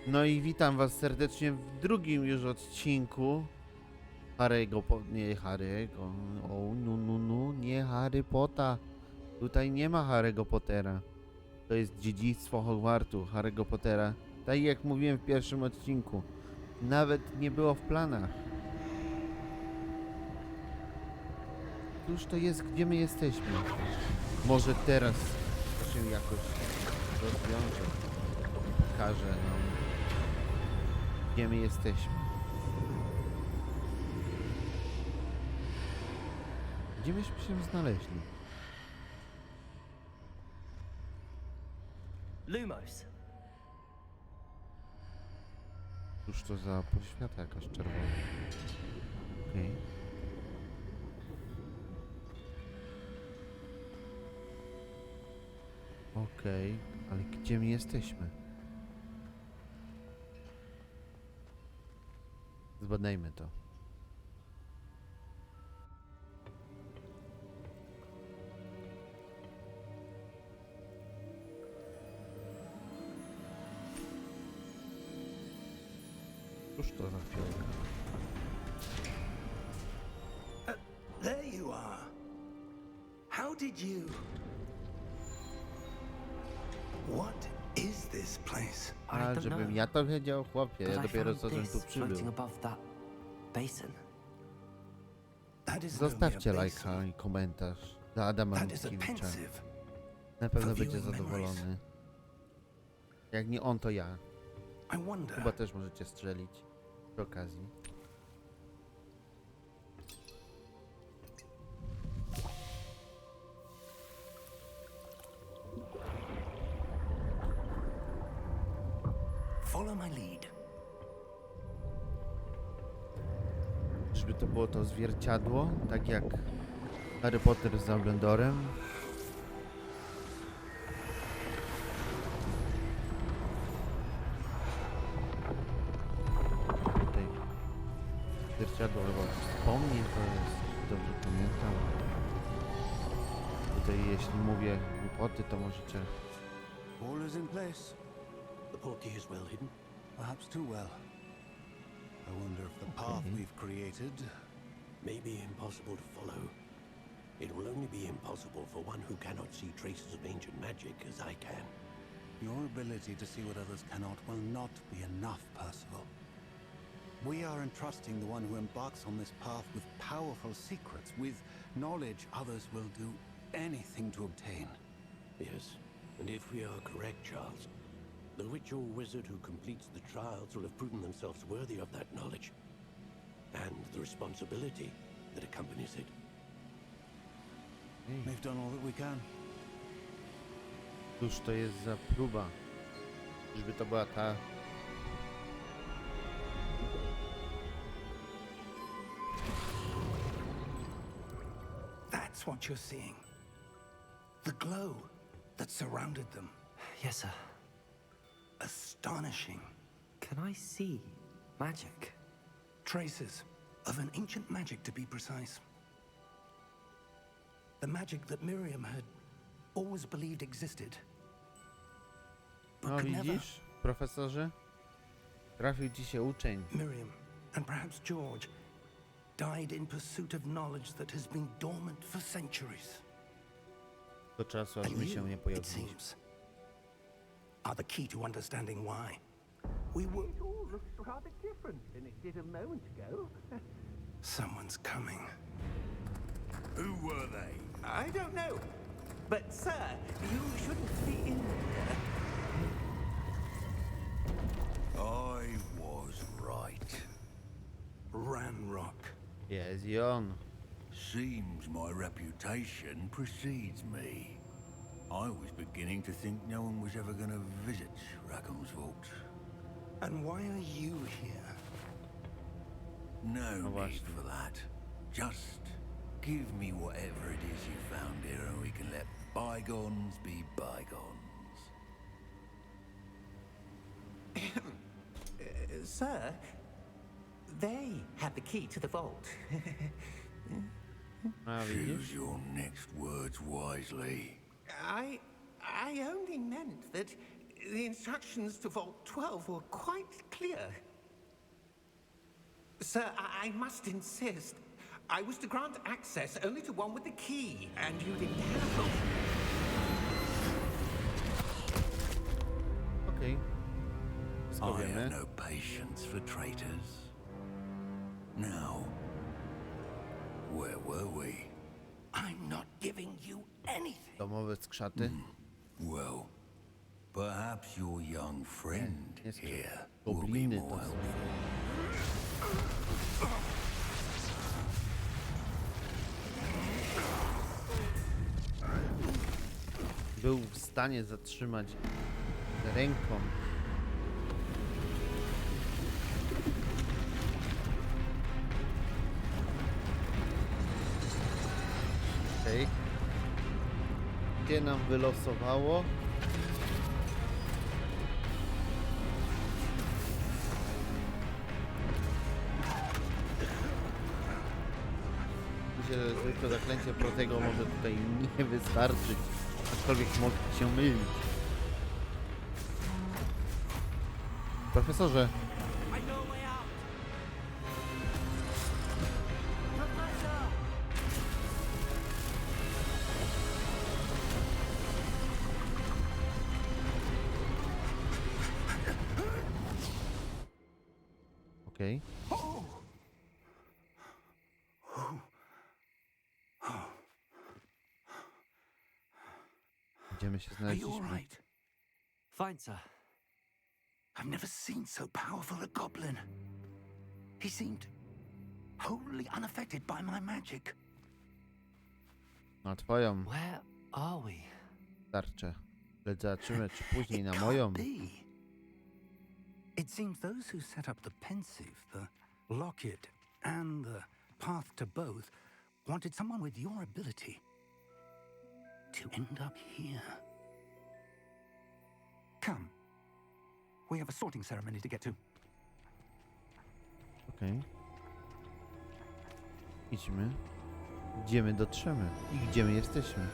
No i witam was serdecznie w drugim już odcinku nie Harry'ego, nie Harry Pottera. Tutaj nie ma Harry'ego Pottera. To jest dziedzictwo Hogwartu, Harry'ego Pottera. Tak jak mówiłem w pierwszym odcinku, nawet nie było w planach. Cóż to jest, gdzie my jesteśmy? Może teraz to się jakoś rozwiąże, pokaże nam, gdzie my jesteśmy. Gdzie myśmy się znaleźli? Lumos. Cóż to za poświata jakaś czerwona? Okej. Okej, ale gdzie my jesteśmy? Zbadajmy to. Cóż to za chwilę? There you are. How did you... What is this place? A, żebym ja to wiedział, chłopie, ja dopiero co żem tu przybył. That is Zostawcie lajka i komentarz dla Adama Mickiewicza. Na pewno będzie zadowolony. Jak nie on, to ja. I wonder. Chyba też możecie strzelić przy okazji. Follow my lead. Żeby to było to zwierciadło, tak jak Harry Potter z Dumbledorem. Tutaj zwierciadło chyba wspomnień, to jest, dobrze pamiętam. Tutaj jeśli mówię głupoty, to możecie... All is in place. The portkey is well hidden. Perhaps too well. I wonder if the path we've created... May be impossible to follow. It will only be impossible for one who cannot see traces of ancient magic as I can. Your ability to see what others cannot will not be enough, Percival. We are entrusting the one who embarks on this path with powerful secrets, with knowledge others will do anything to obtain. Yes, and if we are correct, Charles, the witch or wizard who completes the trials will have proven themselves worthy of that knowledge, and the responsibility that accompanies it. We've done all that we can. Cóż to jest za próba? Żeby to była ta... That's what you're seeing. The glow that surrounded them. Yes, sir. Astonishing. Can I see magic? Traces of an ancient magic, to be precise. The magic that Miriam had always believed existed. But No could never... widzisz, profesorze? Trafił ci się uczeń. Miriam, and perhaps George, died in pursuit of knowledge that has been dormant for centuries. Do czasu, aż And my się you, nie it pojawiliśmy. seems, are the key to understanding why. We were... It all looks rather different than it did a moment ago. Someone's coming. Who were they? I don't know. But, sir, you shouldn't be in here. I was right. Ranrock. Jest i on. Seems my reputation precedes me. I was beginning to think no one was ever going to visit Rackham's vault. And why are you here? No właśnie. need for that. Just give me whatever it is you found here and we can let bygones be bygones. Sir, they have the key to the vault. A widzisz? Choose your next words wisely. I only meant that The instructions to Vault 12 were quite clear. Sir, I must insist. I was to grant access only to one with the key, and you didn't have it. Okej. Wszystko I have wiemy. no patience for traitors. Now, where were we? I'm not giving you anything. Domowe skrzaty. Well, perhaps your young friend Jest to here will be gobliny more to są. helpful. Był w stanie zatrzymać ręką. Okej. Gdzie nam wylosowało? Myślę, że zwykłe zaklęcie Protego może tutaj nie wystarczyć. Aczkolwiek mogę się mylić. Profesorze. I know a way out. Professor! Okej. Będziemy się Are znaleźć. you all right? Fine, sir. I've never seen so powerful a goblin. He seemed wholly unaffected by my magic. Na twoją Where are we? tarczę. Lecz zobaczymy, czy później It na can't moją. be. It seems those who set up the pensive, the locket, and the path to both wanted someone with your ability to end up here. Come. We have a sorting ceremony to get to. Okej. Idźmy. Gdzie my dotrzemy? I gdzie my jesteśmy?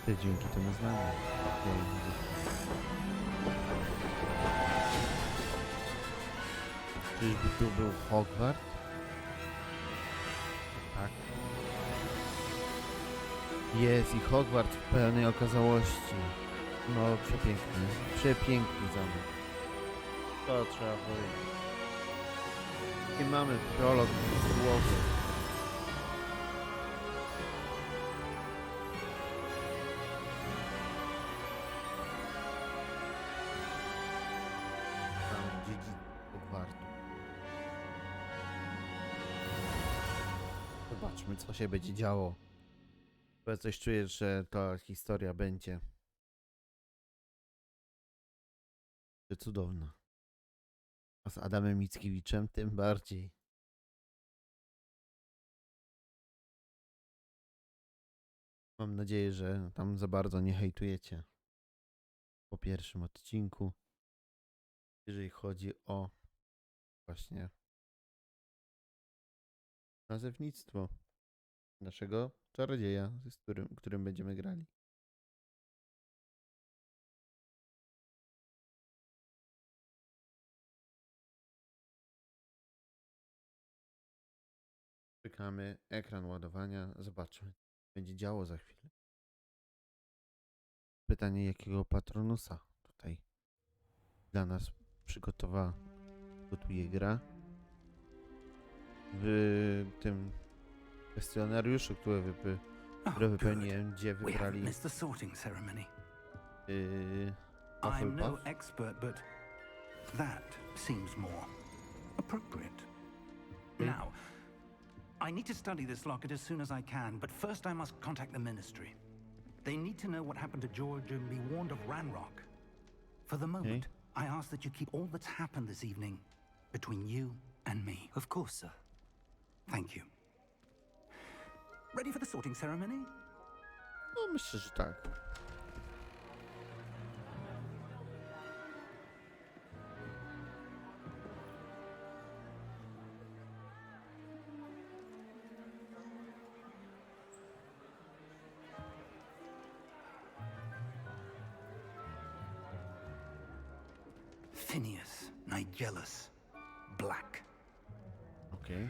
Te dźwięki to my znamy. Okej. Czyżby tu był Hogwart? Tak. Jest i Hogwart w pełnej okazałości. No, przepiękny. Przepiękny zamek. To trzeba powiedzieć. I mamy prolog z głowy. Tam dziedzi Hogwartu. Zobaczmy, co się będzie działo. Bo ja coś czuję, że ta historia będzie cudowna. A z Adamem Mickiewiczem tym bardziej. Mam nadzieję, że tam za bardzo nie hejtujecie po pierwszym odcinku, jeżeli chodzi o właśnie nazewnictwo naszego czarodzieja, z którym będziemy grali. Czekamy, ekran ładowania, zobaczmy, co będzie działo za chwilę. Pytanie, jakiego patronusa tutaj dla nas przygotuje gra. W tym kwestionariuszu, który wypełniłem, gdzie We haven't wybrali missed the sorting ceremony. Hufflepuff. I'm no expert, but that seems more appropriate. Now, I need to study this locket as soon as I can, but first I must contact the Ministry. They need to know what happened to George and be warned of Ranrock. For the moment, I ask that you keep all that's happened this evening between you and me. Of course, sir. Thank you. Ready for the sorting ceremony? No myślę, że tak. Phineas Nigellus Black. Okej.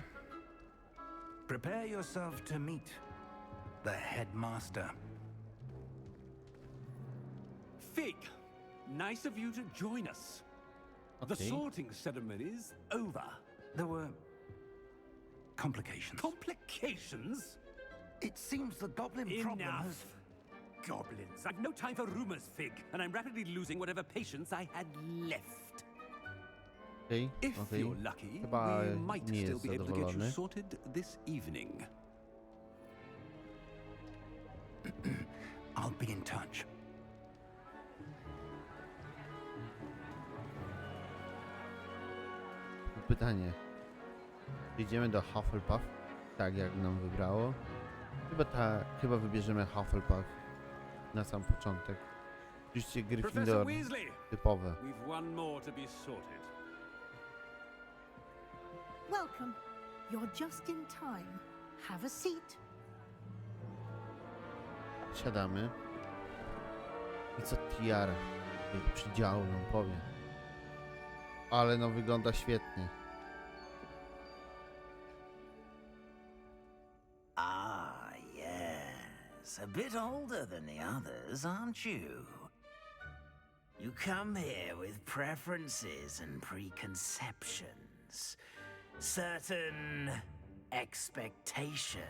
Prepare yourself to meet the headmaster. Fig, nice of you to join us. The Okej. sorting ceremony's over. There were complications. Complications? It seems the goblin problem has... Enough. Goblins. I've no time for rumors, Fig, and I'm rapidly losing whatever patience I had left. Okej, If okej. you're lucky, Chyba we might nie still jest be able to get you zadowolony. sorted this evening. I'll be in touch. Pytanie. Idziemy do Hufflepuff, tak jak nam wybrało. Chyba wybierzemy Hufflepuff na sam początek. Oczywiście Professor Gryffindor Weasley, typowe. we've one more to be sorted. Welcome. You're just in time. Have a seat. Siadamy. I co Tiara jej przydziału nam powie. Ale no wygląda świetnie. Ah, yes. A bit older than the others, aren't you? You come here with preferences and preconceptions. Certain expectations.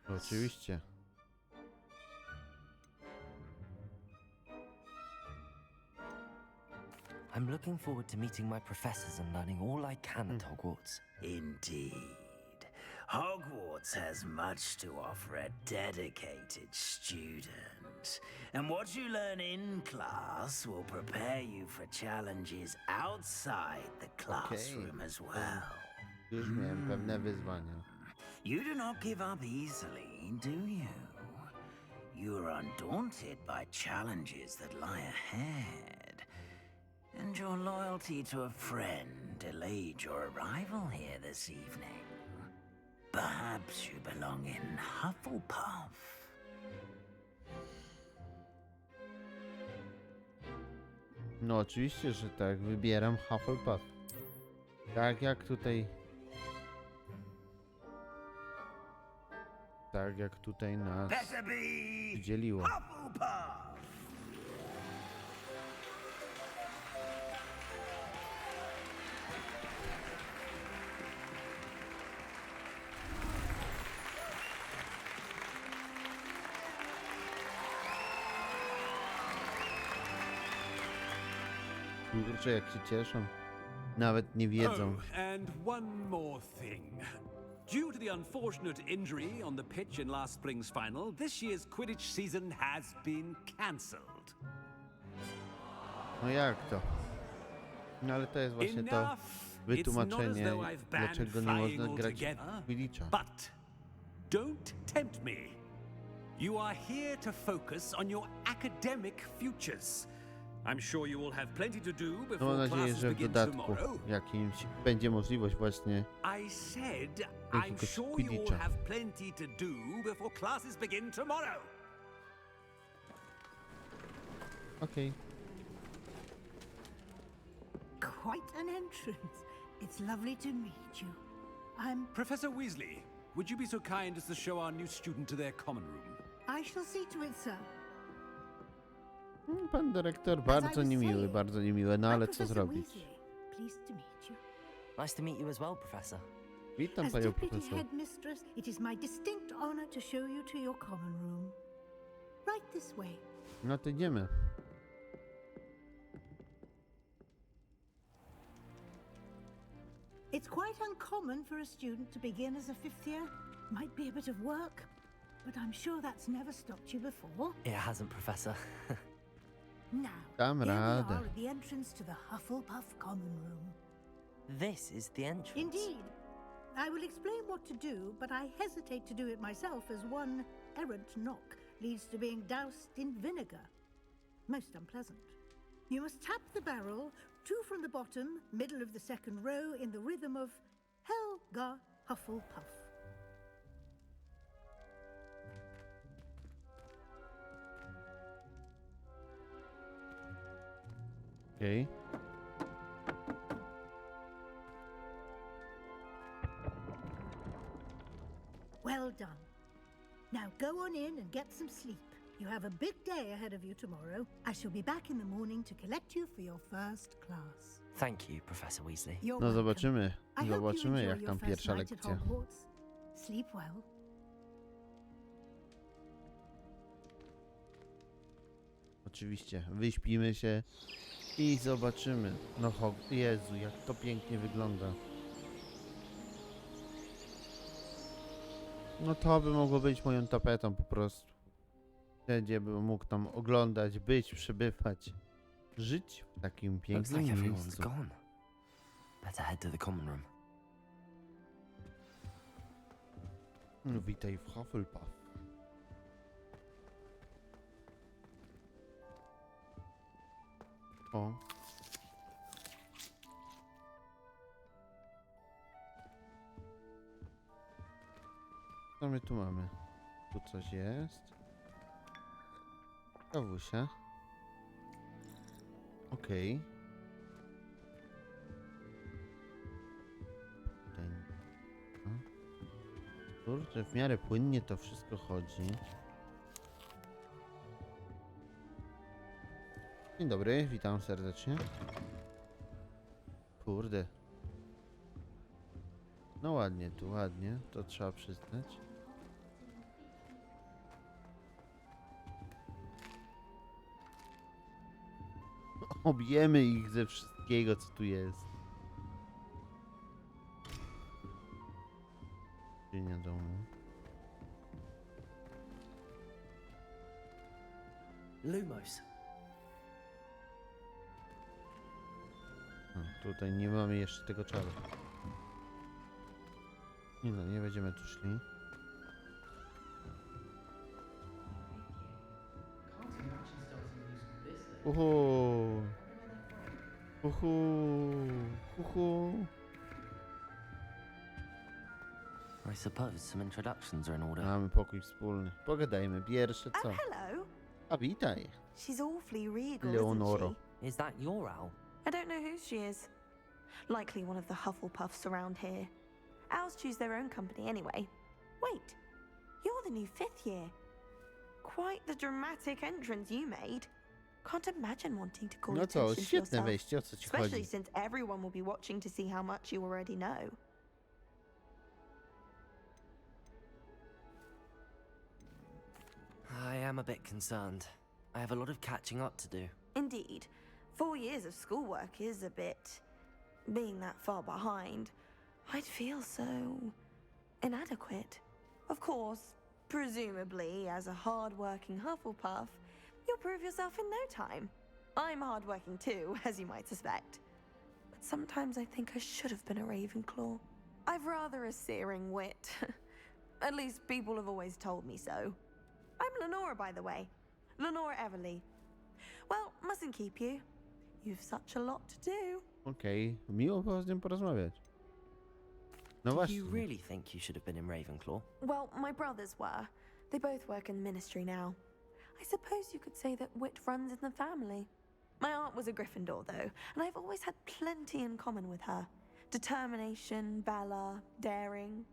Oczywiście. I'm looking forward to meeting my professors and learning all I can at Hogwarts. Indeed. Hogwarts has much to offer a dedicated student. And what you learn in class will prepare you for challenges outside the classroom as well. Już miałem pewne wyzwania. You do not give up easily, do you? You are undaunted by challenges that lie ahead. And your loyalty to a friend delayed your arrival here this evening. Perhaps you belong in Hufflepuff. No oczywiście, że tak. Wybieram Hufflepuff. Tak jak tutaj... Tak jak tutaj nas Better be przydzieliło. Hufflepuff! Kurczę, jak się cieszą. Nawet nie wiedzą. Oh, and one more thing. Due to the unfortunate injury on the pitch in last spring's final, this year's Quidditch season has been cancelled. No jak to? No ale to jest właśnie to Enough. It's not as wytłumaczenie, though I've banned dlaczego nie flying można grać altogether, w Quidditcha. but don't tempt me. You are here to focus on your academic futures. I'm sure you will have plenty to do No mam before nadzieję, classes że w begin dodatku tomorrow. jakimś będzie możliwość właśnie I said, I'm jakiegoś sure you will Quidditcha. have plenty to do before classes begin tomorrow. Okej. Quite an entrance. It's lovely to meet you. I'm... Professor Weasley, would you be so kind as to show our new student to their common room? I shall see to it, sir. Pan dyrektor As I bardzo was niemiły, saying, bardzo niemiły, no I'm ale co Professor zrobić? Weasley. Pleased to meet you. Nice to meet you as well, Professor. Witam As panią deputy profesor. headmistress, it is my distinct honor to show you to your common room. Right this way. No to idziemy. It's quite uncommon for a student to begin as a fifth year. Might be a bit of work, but I'm sure that's never stopped you before. It hasn't, Professor. Now, Dam here we radę. are at the entrance to the Hufflepuff common room. This is the entrance. Indeed. I will explain what to do, but I hesitate to do it myself as one errant knock leads to being doused in vinegar. Most unpleasant. You must tap the barrel, 2 from the bottom, middle of the second row, in the rhythm of Helga Hufflepuff. Okej. Now go on in and get some sleep. You have a big day ahead of you tomorrow. I shall be back in the morning to collect you for your first class. Thank you, Professor Weasley. You're No welcome. zobaczymy. I hope you Zobaczymy enjoy jak your tam first pierwsza night at lekcja. Hogwarts. Sleep well. Oczywiście, wyśpimy się i zobaczymy. No Jezu, jak to pięknie wygląda. No to by mogło być moją tapetą po prostu. Wszędzie bym mógł tam oglądać, być, przebywać. Żyć w takim Looks pięknym like everyone's miejscu. gone. Better head to the common room. No, witaj w Hufflepuff. O. Co my tu mamy? Tu coś jest. Kawusia. Okej. Tutaj. Kurczę, w miarę płynnie to wszystko chodzi. Dzień dobry, witam serdecznie. Kurde. No ładnie tu, ładnie, to trzeba przyznać. Objemy ich ze wszystkiego, co tu jest. Dzień domu. Lumos. Tutaj nie mamy jeszcze tego czaru. Nie no, nie będziemy tu szli. Uhu. Uhu. Uhu. I suppose some introductions are in order. Mamy pokój wspólny. Pogadajmy. Pierwsze co? Hello. A witaj. She's awfully regal, Leonoro. isn't she? Is that your owl? I don't know who she is. Likely one of the Hufflepuffs around here. Owls choose their own company anyway. Wait, you're the new 5th year. Quite the dramatic entrance you made. Can't imagine wanting to call No co, attention to świetne yourself. wejście, o co ci Especially chodzi? since everyone will be watching to see how much you already know. I am a bit concerned. I have a lot of catching up to do. Indeed. 4 years of schoolwork is a bit... Being that far behind, I'd feel so... inadequate. Of course, presumably, as a hard-working Hufflepuff, you'll prove yourself in no time. I'm hard-working too, as you might suspect. But sometimes I think I should have been a Ravenclaw. I've rather a searing wit. At least people have always told me so. I'm Lenora, by the way. Lenora Everly. Well, mustn't keep you. You've such a lot to do. Okej, miło było z nim porozmawiać. No Do właśnie. you really think you should have been in Ravenclaw? Well, my brothers were. They both work in the ministry now. I suppose you could say that wit runs in the family. My aunt was a Gryffindor, though, and I've always had plenty in common with her. Determination, valor, daring.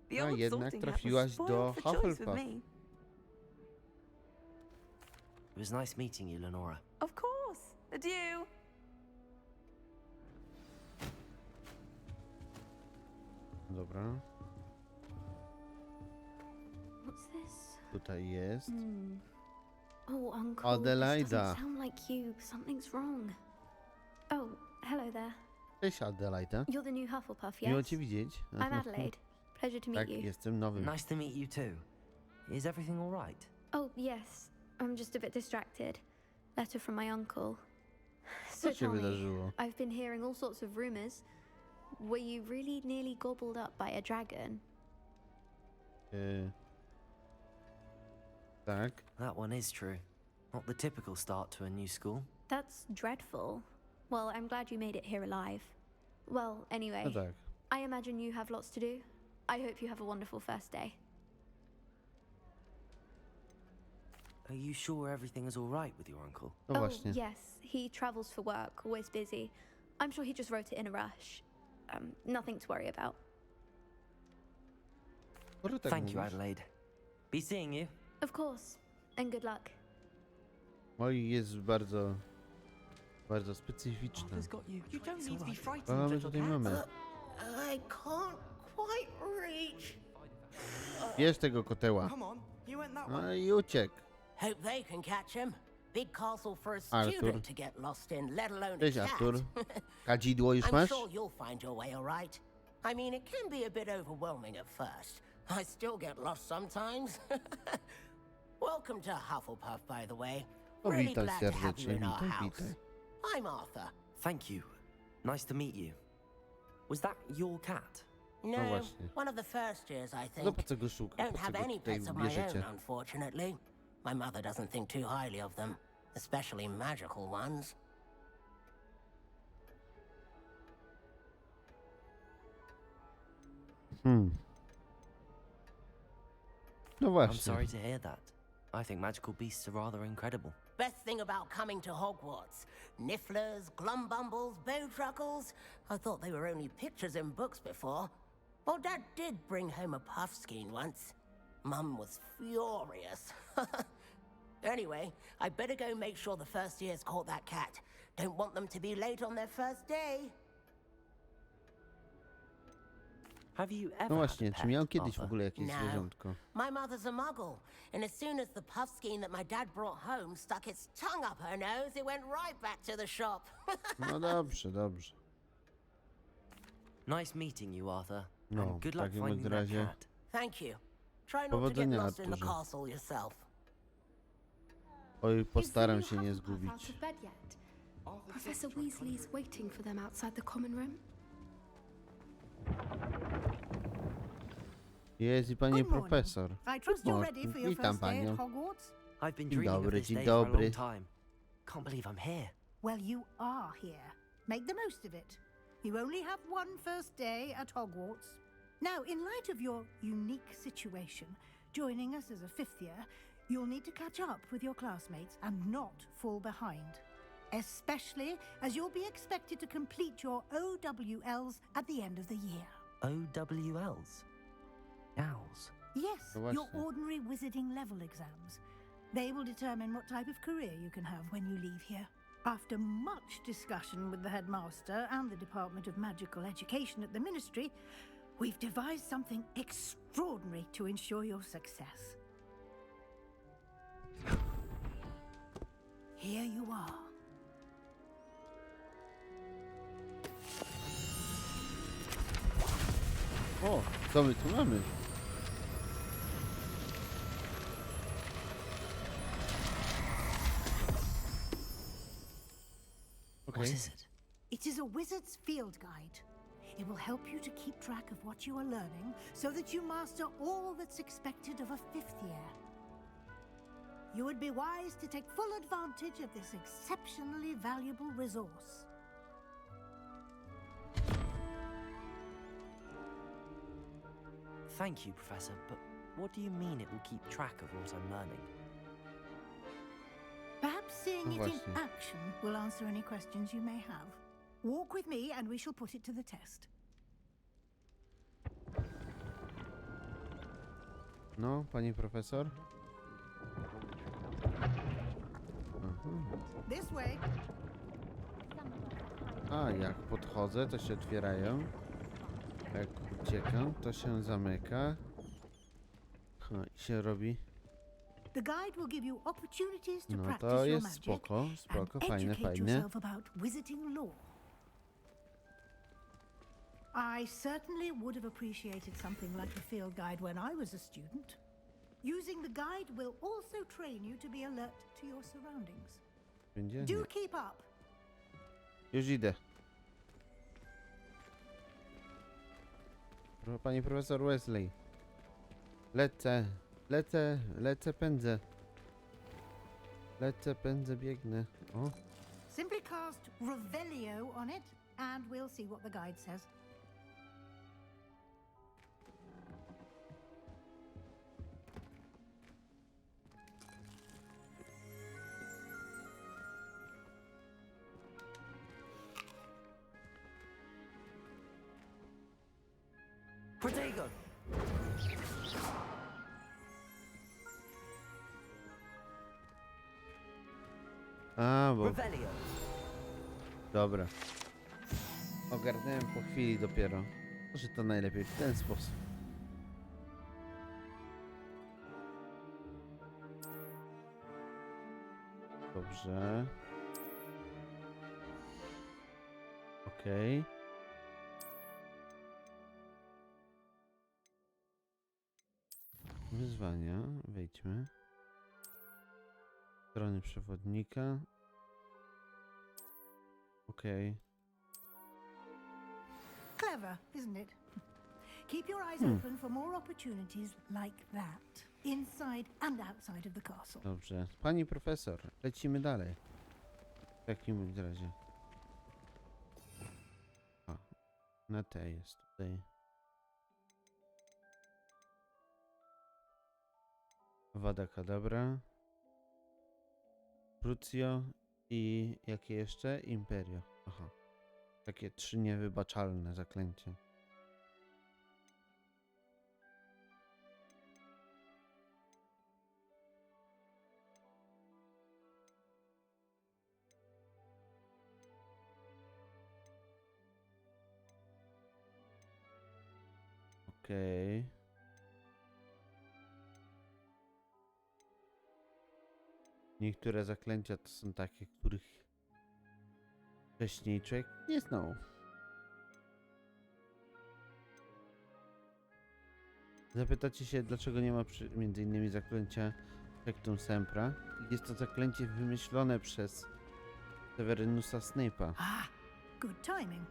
The A old jednak sorting hat trafiłaś was spoiled do for choice with Hufflepuff. me. It was nice meeting you, Lenora. Of course. Adieu. Dobra, What's this? tutaj jest. Oh, Uncle. Adelaida. This doesn't sound like you. Something's wrong. Oh, hello there. Cześć Adelaida. You're the new Hufflepuff, Miło yes? cię widzieć. I'm Adelaide. Pleasure to meet Tak, you. jestem nowym. Nice to meet you too. Is everything all right? Oh, yes. I'm just a bit distracted. Letter from my uncle. So Co się tell me, wydarzyło? I've been hearing all sorts of rumors. Were you really nearly gobbled up by a dragon? Tak. That one is true. Not the typical start to a new school. That's dreadful. Well, I'm glad you made it here alive. Well, anyway, No tak. I imagine you have lots to do. I hope you have a wonderful first day. Are you sure everything is all right with your uncle? No Oh, właśnie. yes, he travels for work, always busy. I'm sure he just wrote it in a rush. Nothing to worry about. Może tak Thank you, mówisz? Adelaide. Be seeing you. Of course, and good luck. Oj, jest bardzo, bardzo specyficzna. Arthur's got you. You don't need to be Co frightened, mamy little tutaj cat. mamy? I can't quite reach. Bierz tego koteła. Come on, you went that No i uciekł. Hope they can catch him. Big castle for a Arthur. student to get lost in, let alone a Cześć, cat. Artur. Kadzidło już I'm masz? sure you'll find your way all right. I mean, it can be a bit overwhelming at first. I still get lost sometimes. Welcome to Hufflepuff, by the way. O, Really witaj glad to have you serdecznie, in our witaj, house. witaj. I'm Arthur. Thank you. Nice to meet you. Was that your cat? No, właśnie. one of the first years, I think. No po co go szukasz? Don't Po co have go any tutaj pets of my bierzecie? own, unfortunately. My mother doesn't think too highly of them, especially magical ones. No I'm właśnie. sorry to hear that. I think magical beasts are rather incredible. Best thing about coming to Hogwarts. Nifflers, glumbumbles, bowtruckles. I thought they were only pictures in books before. Well, Dad did bring home a puffskein once. Mum was furious. Anyway, I better go make sure the first years caught that cat. Don't want them to be late on their first day. Have you No ever właśnie, had a czy pet, miał kiedyś w Arthur? ogóle jakieś No. zwierzątko? My mother's a muggle, and as soon as the puffskein that my dad brought home stuck its tongue up her nose, it went right back to the shop. No dobrze, dobrze. Nice meeting you, Arthur. No, and good w luck takim finding bądź that razie cat. Thank you. Try not to get Powodzenia, lost in the Arturze. castle yourself. Oj, postaram Is the się nie Hufflepuff out zgubić. of bed yet? Professor Weasley's waiting for them outside the common room. Jest i pani Good morning. profesor. I trust you're ready for your Witam first day panią. at Hogwarts? I've been Dzień dreaming of dobry, this dzień day for a dobry. long time. Can't believe I'm here. Well, you are here. Make the most of it. You only have one first day at Hogwarts. Now, in light of your unique situation, joining us as a fifth year, you'll need to catch up with your classmates and not fall behind. Especially as you'll be expected to complete your OWLs at the end of the year. OWLs? Owls. Yes, No your właśnie. ordinary wizarding level exams. They will determine what type of career you can have when you leave here. After much discussion with the headmaster and the Department of Magical Education at the Ministry, we've devised something extraordinary to ensure your success. Here you are. O, co my tu mamy? What Okej. is it? It is a wizard's field guide. It will help you to keep track of what you are learning so that you master all that's expected of a fifth year. You would be wise to take full advantage of this exceptionally valuable resource. Thank you, Professor, but what do you mean it will keep track of what I'm learning? Perhaps seeing No it in właśnie. action will answer any questions you may have. Walk with me and we shall put it to the test. No, pani profesor? This way. A, jak podchodzę, to się otwierają. Jak uciekam, to się zamyka. I się robi. The guide will give you opportunities to No practice to your jest magic spoko, spoko, and fajne, educate fajne. yourself about wizarding lore. I certainly would have appreciated something like a field guide when I was a student. Using the guide will also train you to be alert to your surroundings. Będzie? Do Nie. keep up. Już idę. Pani profesor Wesley. Lecę, lecę, lecę, pędzę. Lecę, pędzę, biegnę. O, Simply cast Revelio on it and we'll see what the guide says. Protego! A, bo... Revelio. Dobra. Ogarnąłem po chwili dopiero. Może to najlepiej w ten sposób. Dobrze. Okej. Wyzwania. Wejdźmy. Strony przewodnika. Okej. Clever, isn't it? Keep your eyes open for more opportunities like that, inside and outside of the castle. Dobrze. Pani profesor, lecimy dalej. W takim bądź razie. A, na te jest tutaj. Wada kadabra. Crucio i jakie jeszcze? Imperio. Aha. Takie 3 niewybaczalne zaklęcie. Okej. Niektóre zaklęcia to są takie, których wcześniej człowiek nie znał. Zapytacie się, dlaczego nie ma między innymi zaklęcia Sectum Sempra. Jest to zaklęcie wymyślone przez Severusa Snape'a. Ah, good timing.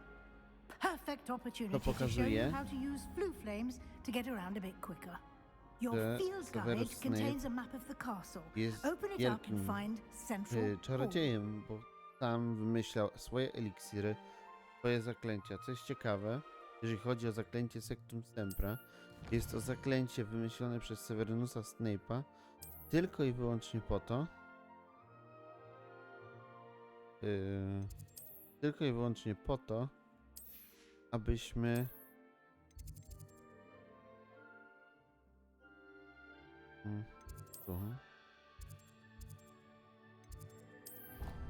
Perfect To opportunity to show pokazuje, you how to use flue flames to get around a bit quicker. Your że field Severus guide Snape contains a map of the castle. jest Open it up wielkim and find Central Hall. czarodziejem, bo sam wymyślał swoje eliksiry, swoje zaklęcia. Co jest ciekawe, jeżeli chodzi o zaklęcie Sectum Sempra, jest to zaklęcie wymyślone przez Severusa Snape'a tylko i wyłącznie po to, abyśmy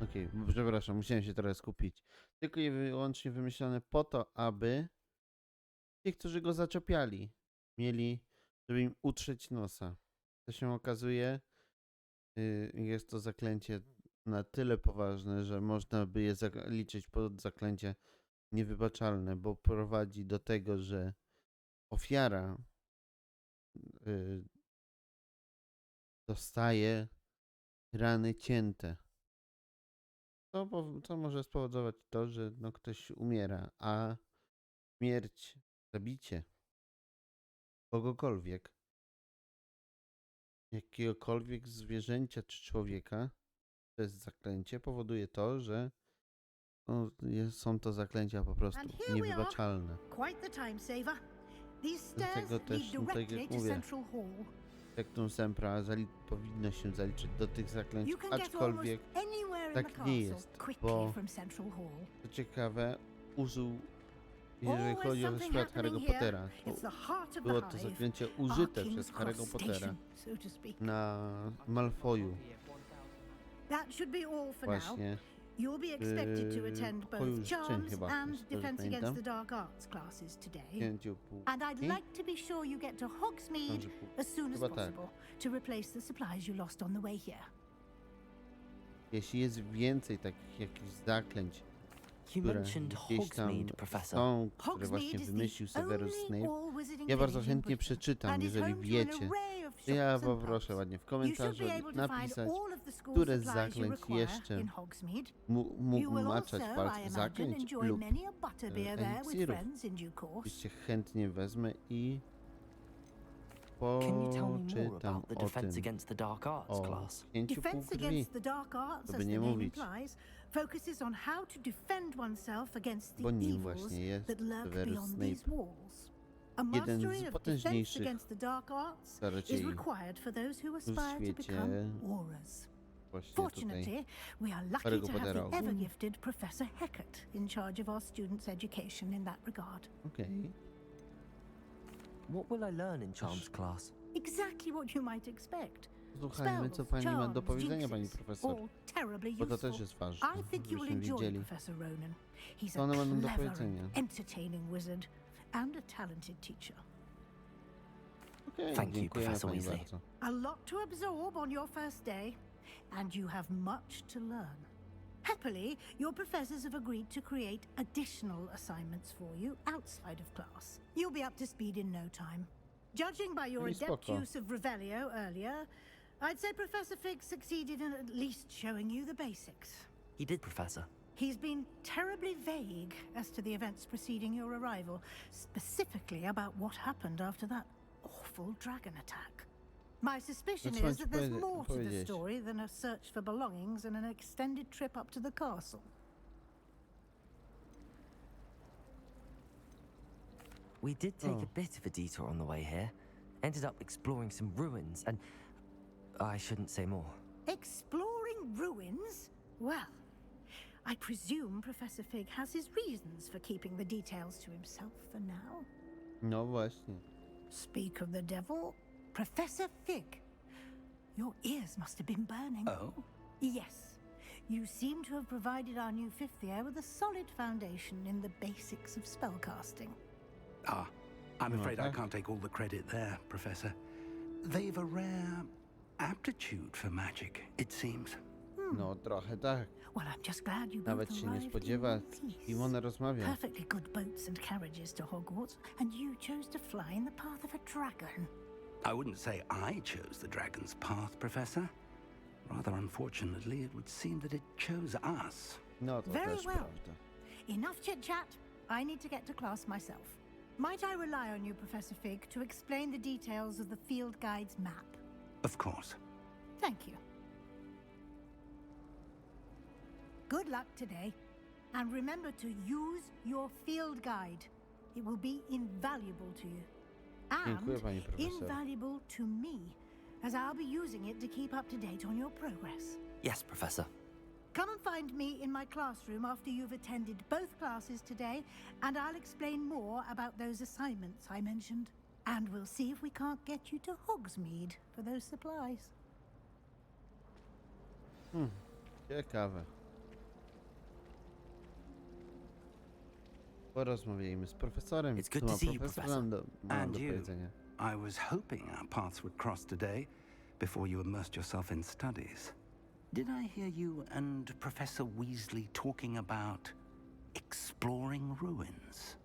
Okej, przepraszam, musiałem się teraz skupić. Tylko i wyłącznie wymyślone po to, aby ci, którzy go zaczepiali, mieli, żeby im utrzeć nosa. To się okazuje, jest to zaklęcie na tyle poważne, że można by je liczyć pod zaklęcie niewybaczalne, bo prowadzi do tego, że ofiara dostaje rany cięte. To może spowodować to, że no, ktoś umiera, a śmierć, zabicie kogokolwiek, jakiegokolwiek zwierzęcia czy człowieka przez zaklęcie powoduje to, że no, są to zaklęcia po prostu niewybaczalne. Quite the time saver. These stairs Dlatego lead też, no, tak directly jak to mówię, Central Hall. Sectum Sempra powinno się zaliczyć do tych zaklęć, You can get aczkolwiek almost anywhere in the tak nie castle jest, quickly bo from Central Hall. co ciekawe, użył, jeżeli Always chodzi o something przykład Harry'ego happening here. Pottera, It's the heart of the było to hive, zaklęcie our użyte King's przez Cross Harry'ego Pottera station, so to speak. na Malfoyu. That should be all for now. Właśnie. You'll be expected to attend pokoju both życzeń Charms chyba, and jeśli dobrze Defense Against pamiętam. the Dark Arts classes today. 5,5. And I'd I? like to be sure you get to Hogsmeade Książę pół. as soon as Chyba tak. possible to replace the supplies you lost on the way here. Jeśli jest więcej takich jakichś zaklęć, You które mentioned gdzieś tam Hogsmeade, Professor. są, które Hogsmeade właśnie is the wymyślił Severus only Snape, all-wizarding ja bardzo village in chętnie Britain przeczytam, and is jeżeli home to an wiecie. array of To ja shops and poproszę pubs. ładnie w You should komentarzu be able to find napisać, all of the school które z supplies you zaklęć require jeszcze in Hogsmeade. You mógłbym will maczać also, I palce imagine, zaklęć enjoy lub many a butterbeer there with eliksirów. friends in due course. Oczywiście chętnie wezmę i Can you tell me more poczytam about the o Defense tym, Against the Dark Arts o class? pięciu Defense półkrwi. Against the Dark Arts, To as by the nie name mówić. implies, focuses on how to defend oneself against the Bo nim evils właśnie jest that lurk Severus beyond Snape. these walls. A Jeden z mastery of Defense potężniejszych Against the Dark Arts is czarodziejów required for those who w aspire to świecie become aurors. właśnie tutaj. Fortunately, we are lucky Harry'ego to have Pottera. the ever-gifted Professor Hecat in charge of our students' education in that regard. Okej. What will I learn in Charms class? Exactly what you might expect. Słuchajmy, co Spells, pani ma do charms, powiedzenia, pani jinxes, profesor. all terribly Bo to useful. też jest ważne, I think you will żebyśmy enjoy wiedzieli. Professor Ronan. He's Co a one będą do clever powiedzenia. and entertaining wizard and a talented teacher. Okej, Thank you, dziękujemy Professor pani Weasley. bardzo. A lot to absorb on your first day, and you have much to learn. Happily, your professors have agreed to create additional assignments for you outside of class. You'll be up to speed in no time. Judging by your No i adept spoko. use of Revelio earlier, I'd say Professor Fig succeeded in at least showing you the basics. He did, Professor. He's been terribly vague as to the events preceding your arrival, specifically about what happened after that awful dragon attack. My suspicion That's is that there's what more to the powiedzieć. story than a search for belongings and an extended trip up to the castle. We did take Oh. a bit of a detour on the way here. Ended up exploring some ruins, and I shouldn't say more. Exploring ruins? Well, I presume Professor Fig has his reasons for keeping the details to himself for now. No właśnie. Speak of the devil, Professor Fig. Your ears must have been burning. Oh? Yes. You seem to have provided our new fifth year with a solid foundation in the basics of spellcasting. Ah, I'm afraid I Okay. can't take all the credit there, Professor. They've a rare aptitude for magic, it seems. No trochę tak. Well, I'm just glad you both Nawet się nie arrived spodziewa, in z peace. kim ona rozmawia. Perfectly good boats and carriages to Hogwarts, and you chose to fly in the path of a dragon. I wouldn't say I chose the dragon's path, Professor. Rather unfortunately, it would seem that it chose us. No to Very też well. prawda. Enough chit-chat. I need to get to class myself. Might I rely on you, Professor Fig, to explain the details of the field guide's map? Of course. Thank you. Good luck today, and remember to use your field guide. It will be invaluable to you. Dziękuję, And pani profesor. invaluable to me, as I'll be using it to keep up to date on your progress. Yes, Professor. Come and find me in my classroom after you've attended both classes today, and I'll explain more about those assignments I mentioned. And we'll see if we can't get you to Hogsmeade for those supplies. Ciekawe. Porozmawiajmy z profesorem. It's good Co to ma see you, profesor Professor. nam do And you. powiedzenia? I was hoping our paths would cross today before you immersed yourself in studies. Did I hear you and Professor Weasley talking about exploring ruins?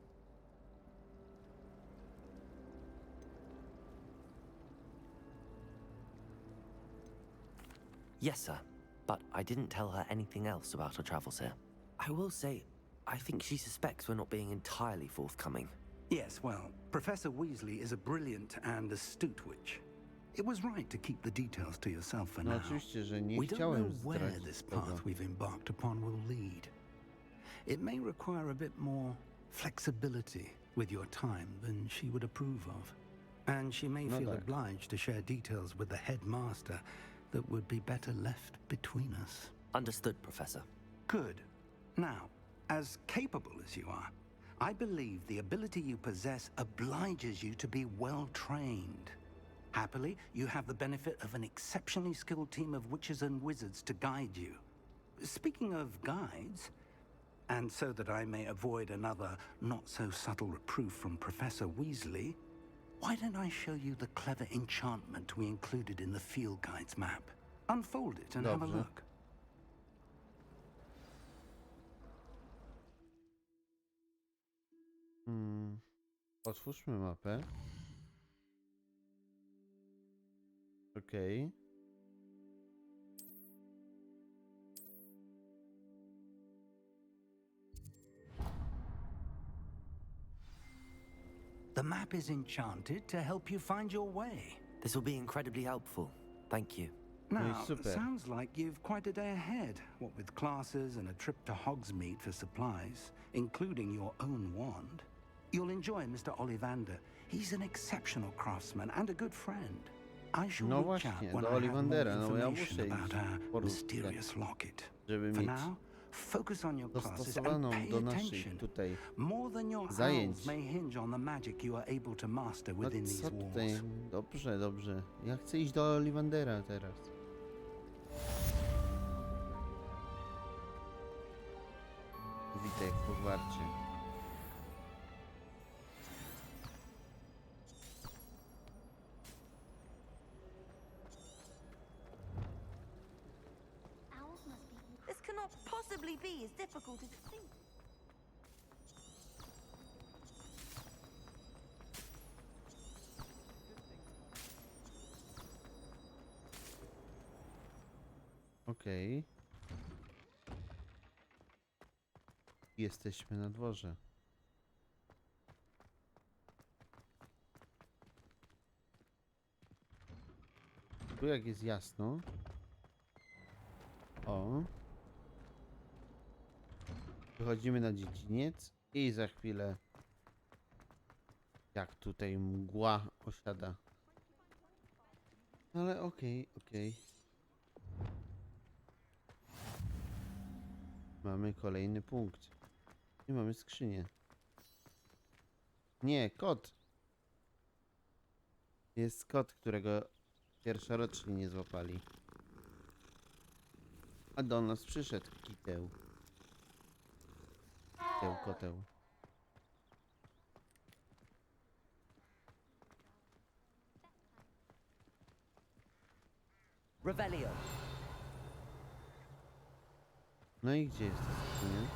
Yes, sir. But I didn't tell her anything else about our travels here. I will say, I think she suspects we're not being entirely forthcoming. Yes, well, Professor Weasley is a brilliant and astute witch. It was right to keep the details to yourself for No now. oczywiście, że nie We don't chciałem know where zdradzić this tego. path we've embarked upon will lead. It may require a bit more flexibility with your time than she would approve of. And she may No feel tak. obliged to share details with the headmaster that would be better left between us. Understood, Professor. Good. Now, as capable as you are, I believe the ability you possess obliges you to be well trained. Happily, you have the benefit of an exceptionally skilled team of witches and wizards to guide you. Speaking of guides, and so that I may avoid another not-so-subtle reproof from Professor Weasley, why don't I show you the clever enchantment we included in the field guide's map? Unfold it and have a Dobrze. look. Otwórzmy mapę. Okej. The map is enchanted to help you find your way. This will be incredibly helpful. Thank you. Now, super. sounds like you've quite a day ahead, what with classes and a trip to Hogsmeade for supplies, including your own wand. You'll enjoy Mr. Ollivander. He's an exceptional craftsman and a good friend. I shall No reach właśnie, out when do I have more Ollivandera, no ja information muszę about iść our po mysterious locket. żeby For mieć now, Focus on your classes and dostosowaną pay do naszych attention. tutaj More than your zajęć. hours may hinge on the magic you are able to master No within co these tutaj? walls. Dobrze, dobrze. Ja chcę iść do Olivandera teraz. Witaj w Hogwarcie. This cannot possibly be as difficult as it seems. Okej. Jesteśmy na dworze. Tu jak jest jasno. O. Wychodzimy na dziedziniec i za chwilę jak tutaj mgła osiada. Ale okej. Mamy kolejny punkt. I mamy skrzynię. Nie, kot. Jest kot, którego pierwszorocznie nie złapali. A do nas przyszedł kiteł. Koteł. Revelio. No i gdzie jest ta skrzynia?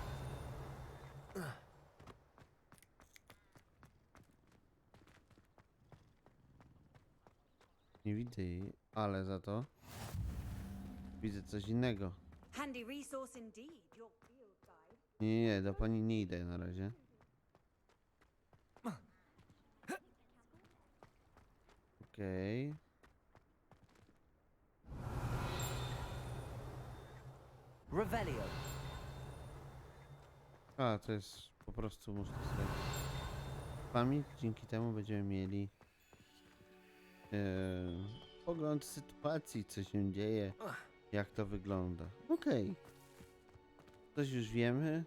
Nie widzę jej, ale za to widzę coś innego. Handy resource indeed, your field guide. Nie, do pani nie idę na razie. Okej. Revelio. A, to jest po prostu muszę sobie pamięć, dzięki temu będziemy mieli pogląd sytuacji, co się dzieje, jak to wygląda. Okej. Coś już wiemy.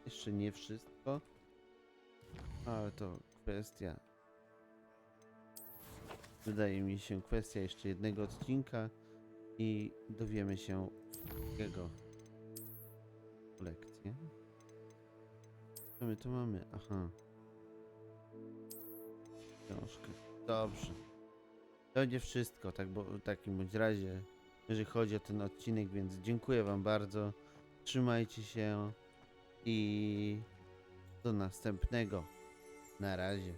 Jeszcze nie wszystko. Ale to kwestia. Wydaje mi się kwestia jeszcze jednego odcinka i dowiemy się jego lekcję. Co my tu mamy? Aha. Książkę. Dobrze. To będzie wszystko, tak, bo w takim bądź razie, jeżeli chodzi o ten odcinek, więc dziękuję wam bardzo. Trzymajcie się i do następnego. Na razie.